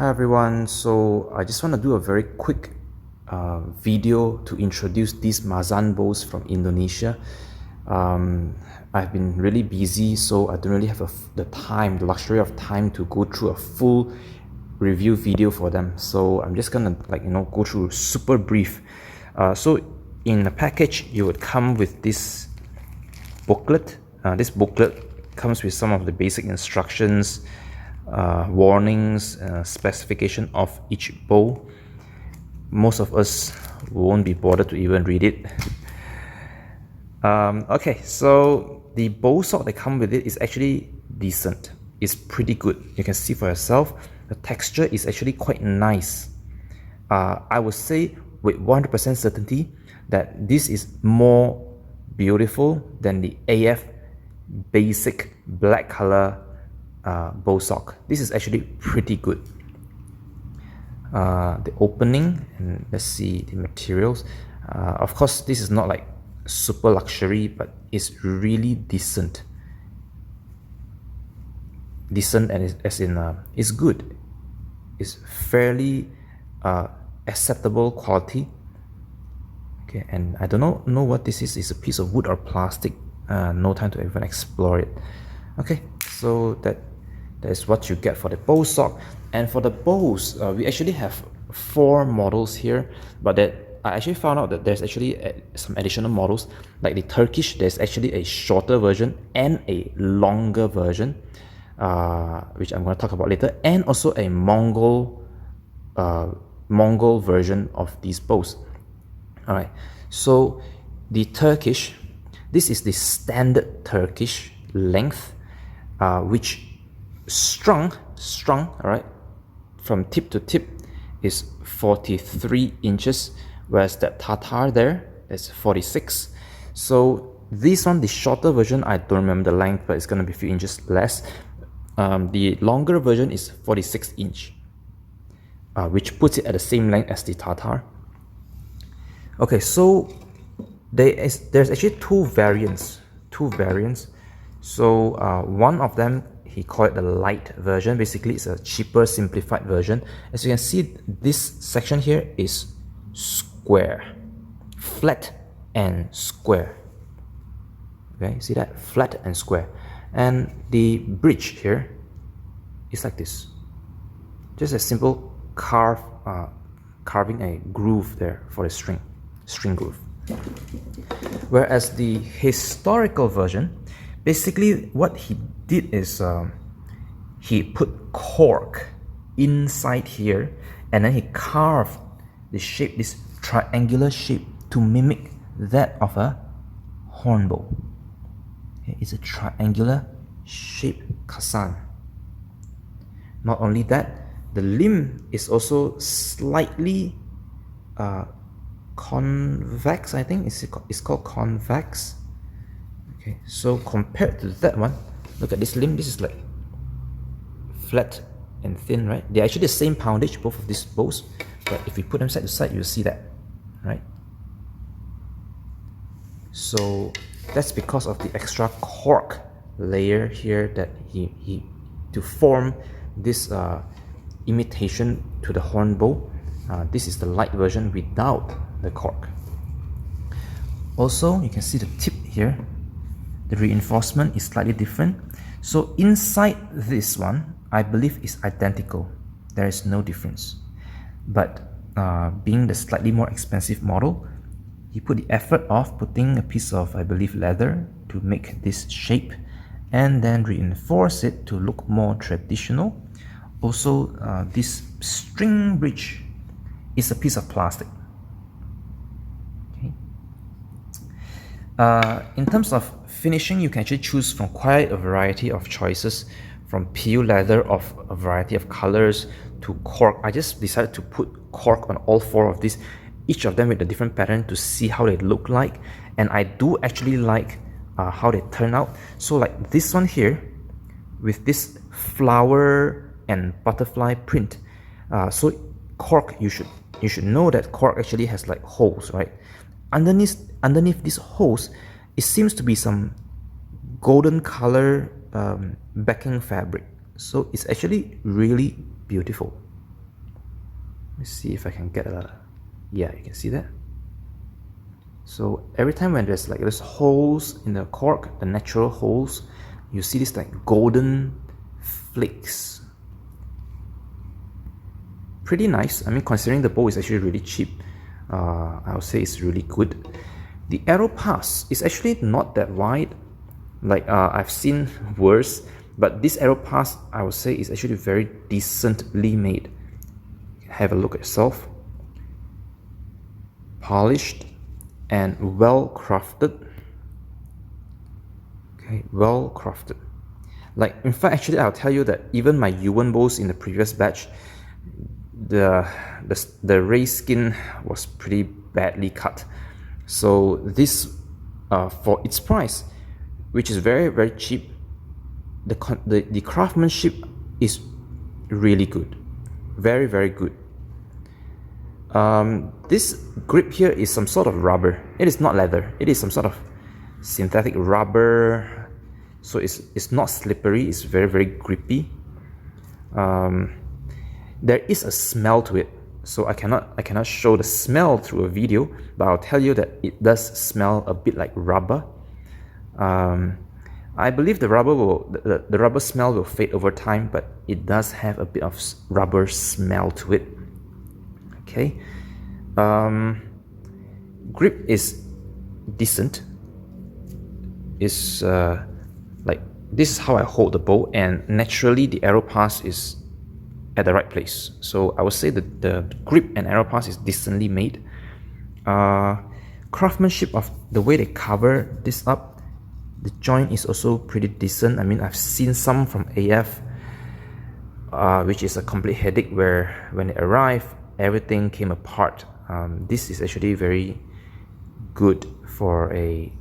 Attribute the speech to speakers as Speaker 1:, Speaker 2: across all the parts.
Speaker 1: Hi everyone, so I just want to do a very quick video to introduce these Mazan Bows from Indonesia. I've been really busy, so I don't really have the luxury of time to go through a full review video for them. So I'm just gonna go through super brief. So in the package, you would come with this booklet. This booklet comes with some of the basic instructions, warnings, specification of each bow. Most of us won't be bothered to even read it. Okay, so the bow sock that comes with it is actually decent. It's pretty good. You can see for yourself. The texture is actually quite nice. I would say with 100% certainty that this is more beautiful than the AF basic black color bow sock. This is actually pretty good. The opening, and let's see the materials. Of course, this is not like super luxury, but it's really decent. Decent, and it's good. It's fairly acceptable quality. Okay, and I don't know what this is. It's a piece of wood or plastic. No time to even explore it. Okay, so that is what you get for the bow sock. And for the bows, we actually have 4 models here, but I actually found out that there's actually some additional models. Like the Turkish, there's actually a shorter version and a longer version, which I'm going to talk about later, and also a Mongol version of these bows. Alright, so the Turkish, this is the standard Turkish length, which strung, alright, from tip to tip is 43 inches, whereas that Tatar there is 46. So this one, the shorter version, I don't remember the length, but it's going to be a few inches less. The longer version is 46 inch, which puts it at the same length as the Tatar. Okay, so there's actually two variants. So one of them, he called it the light version. Basically, it's a cheaper, simplified version. As you can see, this section here is square, flat and square. Okay, see that? Flat and square. And the bridge here is like this. Just a simple carving a groove there for the string groove. Whereas the historical version, basically what he did is he put cork inside here, and then he carved the shape, this triangular shape, to mimic that of a hornbow. Okay, it's a triangular shape kasan. Not only that, the limb is also slightly convex. I think it's called convex. Okay, so compared to that one, look at this limb. This is like flat and thin, right? They're actually the same poundage, both of these bows, but if we put them side to side, you'll see that, right? So that's because of the extra cork layer here that he to form this imitation to the horn bow. This is the light version without the cork. Also, you can see the tip here. The reinforcement is slightly different. So inside this one, I believe is identical. There is no difference. But being the slightly more expensive model, he put the effort of putting a piece of, I believe, leather to make this shape, and then reinforce it to look more traditional. Also, this string bridge is a piece of plastic. Okay. In terms of finishing, you can actually choose from quite a variety of choices, from peel leather of a variety of colors to cork. I just decided to put cork on all 4 of these, each of them with a different pattern, to see how they look like. And I do actually like how they turn out. So like this one here with this flower and butterfly print. So cork, you should know that cork actually has like holes, right? Underneath these holes, it seems to be some golden color backing fabric. So it's actually really beautiful. me see if I can get a, yeah, you can see that. So every time when there's like those holes in the cork, the natural holes, you see this like golden flakes. Pretty nice. I mean, considering the bow is actually really cheap, I would say it's really good. The arrow pass is actually not that wide. Like I've seen worse, but this arrow pass, I would say, is actually very decently made. Have a look at yourself. Polished and well crafted. Okay, well crafted. Like, in fact, actually, I'll tell you that even my Yuan bows in the previous batch, the ray skin was pretty badly cut. So this, for its price, which is very, very cheap, the craftsmanship is really good. Very, very good. This grip here is some sort of rubber. It is not leather. It is some sort of synthetic rubber. So it's not slippery. It's very, very grippy. There is a smell to it. So I cannot show the smell through a video, but I'll tell you that it does smell a bit like rubber. I believe the rubber smell will fade over time, but it does have a bit of rubber smell to it. Okay, grip is decent. It's like, this is how I hold the bow, and naturally the arrow pass is at the right place. So I would say that the grip and arrow pass is decently made. Craftsmanship of the way they cover this up, the joint is also pretty decent. I mean, I've seen some from AF, which is a complete headache, where when it arrived, everything came apart. This is actually very good for a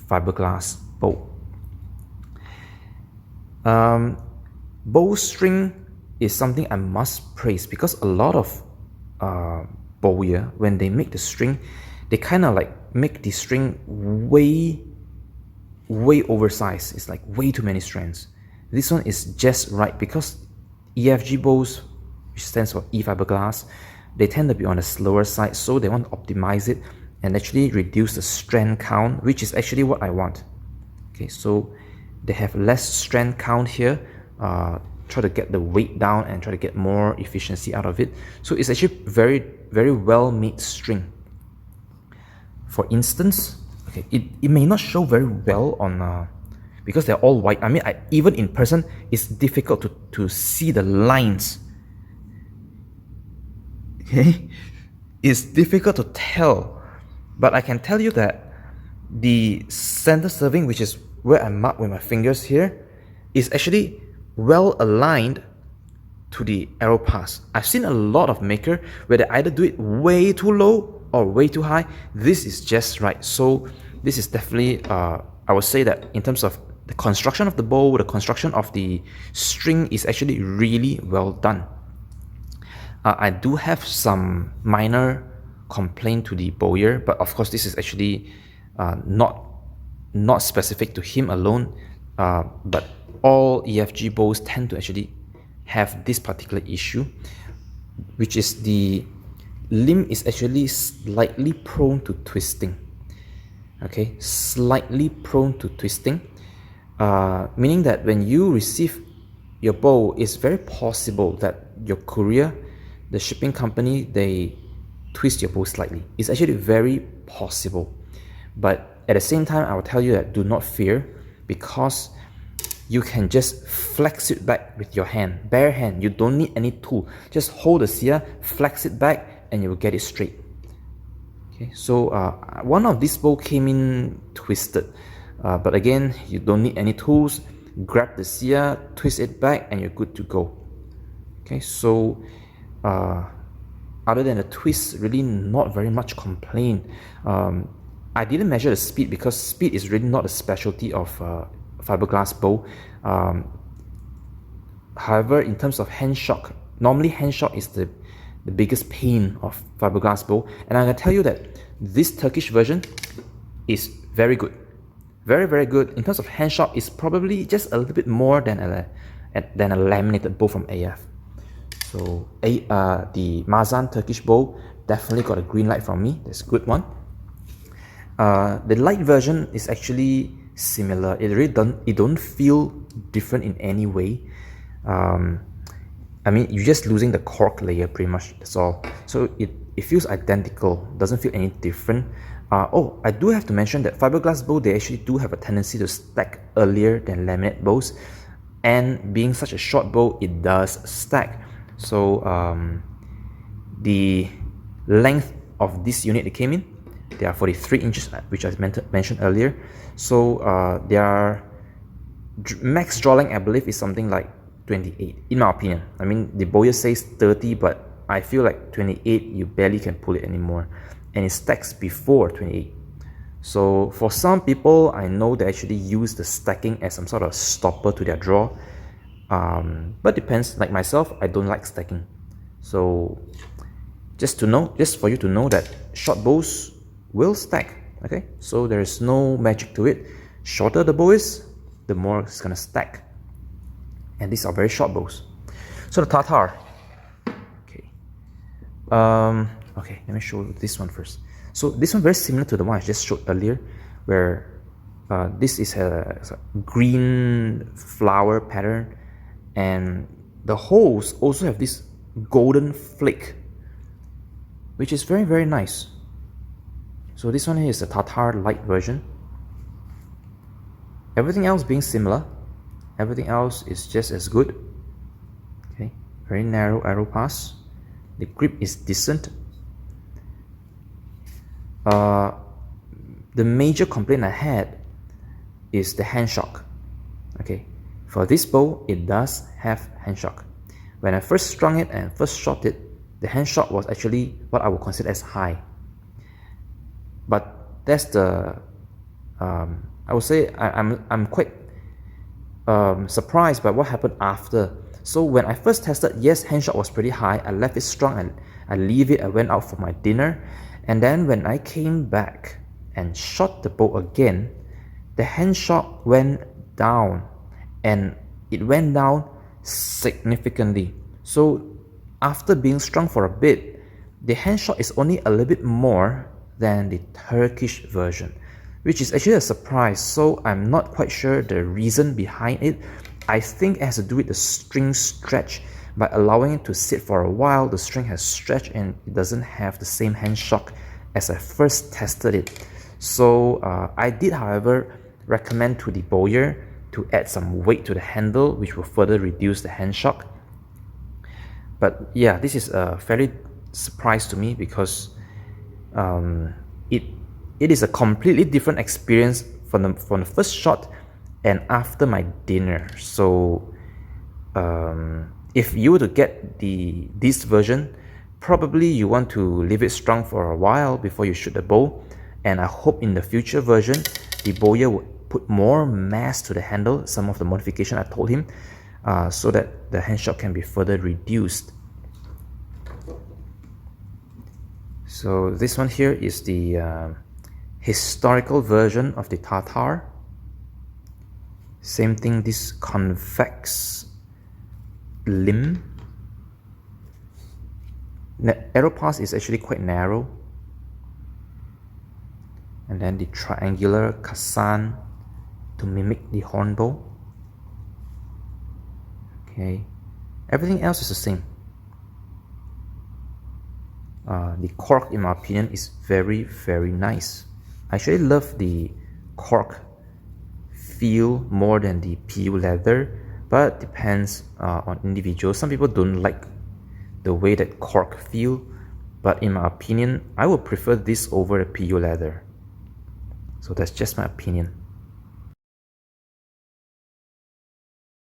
Speaker 1: fiberglass bow. Bowstring is something I must praise, because a lot of bowyer, when they make the string, they kind of like make the string way oversized. It's like way too many strands. This one is just right, because EFG bows, which stands for E-fiberglass, they tend to be on the slower side, so they want to optimize it and actually reduce the strand count, which is actually what I want. Okay, so they have less strand count here, try to get the weight down and try to get more efficiency out of it. So it's actually very, very well made string. For instance, okay, it may not show very well on because they're all white. I mean, even in person, it's difficult to see the lines. Okay, it's difficult to tell, but I can tell you that the center serving, which is where I mark with my fingers here, is actually well aligned to the arrow pass. I've seen a lot of maker where they either do it way too low or way too high. This is just right. So this is definitely, I would say that in terms of the construction of the bow, the construction of the string is actually really well done. I do have some minor complaint to the bowyer, but of course this is actually not specific to him alone, but all EFG bows tend to actually have this particular issue, which is the limb is actually slightly prone to twisting. Okay, slightly prone to twisting, meaning that when you receive your bow, it's very possible that your courier, the shipping company, they twist your bow slightly. It's actually very possible. But at the same time, I will tell you that do not fear, because you can just flex it back with your hand, bare hand. You don't need any tool. Just hold the sear, flex it back, and you will get it straight. Okay, so one of these bow came in twisted, but again, you don't need any tools. Grab the sear, twist it back, and you're good to go. Okay, so other than the twist, really not very much complaint. I didn't measure the speed, because speed is really not a specialty of fiberglass bow. However, in terms of hand shock, normally hand shock is the biggest pain of fiberglass bow, and I can tell you that this Turkish version is very good. Very, very good. In terms of hand shock, it's probably just a little bit more than a laminated bow from AF. So the Mazan Turkish bow definitely got a green light from me. That's a good one. The light version is actually similar. It really don't feel different in any way. I mean, you're just losing the cork layer pretty much, that's all. So it feels identical, doesn't feel any different. Oh, I do have to mention that fiberglass bow, they actually do have a tendency to stack earlier than laminate bows. And being such a short bow, it does stack. So the length of this unit it came in, they are 43 inches, which I mentioned earlier. So their max draw length, I believe, is something like 28, in my opinion. I mean, the bowyer says 30, but I feel like 28, you barely can pull it anymore. And it stacks before 28. So for some people, I know they actually use the stacking as some sort of stopper to their draw. But depends, like myself, I don't like stacking. So just for you to know that short bows will stack, okay? So there is no magic to it. Shorter the bow is, the more it's gonna stack. And these are very short bows. So the Tatar, okay. Okay, let me show you this one first. So this one very similar to the one I just showed earlier, where this is a green flower pattern, and the holes also have this golden flake, which is very, very nice. So this one here is the Tatar light version. Everything else being similar, everything else is just as good. Okay, very narrow arrow pass. The grip is decent. The major complaint I had is the hand shock. Okay, for this bow, it does have hand shock. When I first strung it and first shot it, the hand shock was actually what I would consider as high. But that's the I would say I'm quite surprised by what happened after. So when I first tested, yes, hand shock was pretty high. I left it strung and I leave it. I went out for my dinner, and then when I came back and shot the bow again, the hand shock went down, and it went down significantly. So after being strung for a bit, the hand shock is only a little bit more than the Turkish version, which is actually a surprise. So I'm not quite sure the reason behind it. I think it has to do with the string stretch. By allowing it to sit for a while, the string has stretched and it doesn't have the same hand shock as I first tested it. So I did, however, recommend to the bowyer to add some weight to the handle, which will further reduce the hand shock. But yeah, this is a fairly surprise to me because it is a completely different experience from the first shot and after my dinner. So if you were to get this version, probably you want to leave it strung for a while before you shoot the bow. And I hope in the future version, the bowyer would put more mass to the handle, some of the modification I told him, so that the hand shock can be further reduced. So this one here is the historical version of the Tatar. Same thing, this convex limb. The arrow pass is actually quite narrow. And then the triangular Kazan to mimic the horn bow. Okay, everything else is the same. The cork, in my opinion, is very, very nice. I actually love the cork feel more than the PU leather, but depends on individuals. Some people don't like the way that cork feel, but in my opinion, I would prefer this over the PU leather. So that's just my opinion.